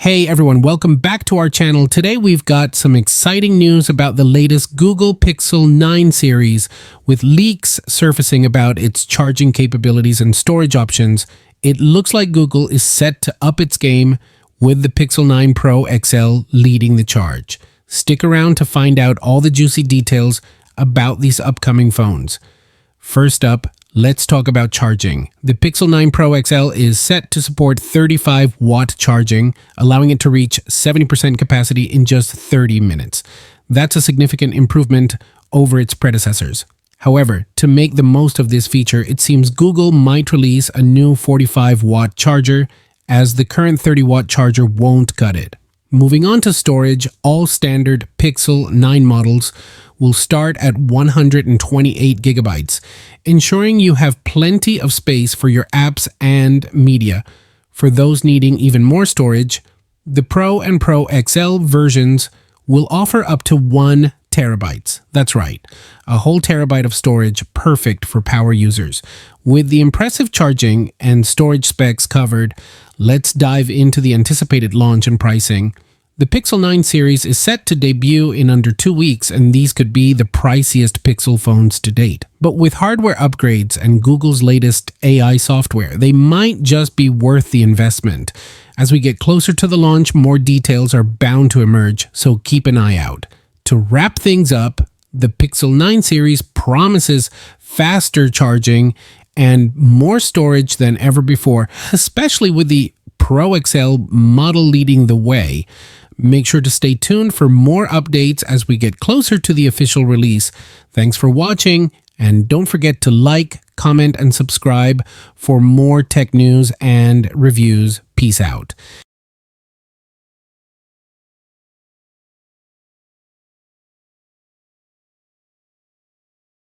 Hey everyone, welcome back to our channel. Today we've got some exciting news about the latest Google Pixel 9 series, with leaks surfacing about its charging capabilities and storage options. It looks like Google is set to up its game, with the Pixel 9 Pro XL leading the charge. Stick around to find out all the juicy details about these upcoming phones. First up, let's talk about charging. The Pixel 9 Pro XL is set to support 35-watt charging, allowing it to reach 70% capacity in just 30 minutes. That's a significant improvement over its predecessors. However, to make the most of this feature, it seems Google might release a new 45-watt charger, as the current 30-watt charger won't cut it. Moving on to storage, all standard Pixel 9 models will start at 128 gigabytes, ensuring you have plenty of space for your apps and media. For those needing even more storage, the Pro and Pro XL versions will offer up to 1 terabyte. That's right, a whole terabyte of storage, perfect for power users. With the impressive charging and storage specs covered, let's dive into the anticipated launch and pricing. The Pixel 9 series is set to debut in under 2 weeks, and these could be the priciest Pixel phones to date. But with hardware upgrades and Google's latest AI software, they might just be worth the investment. As we get closer to the launch, more details are bound to emerge, so keep an eye out. To wrap things up, the Pixel 9 series promises faster charging and more storage than ever before, especially with the Pro XL model leading the way. Make sure to stay tuned for more updates as we get closer to the official release. Thanks for watching, and don't forget to like, comment, and subscribe for more tech news and reviews. Peace out.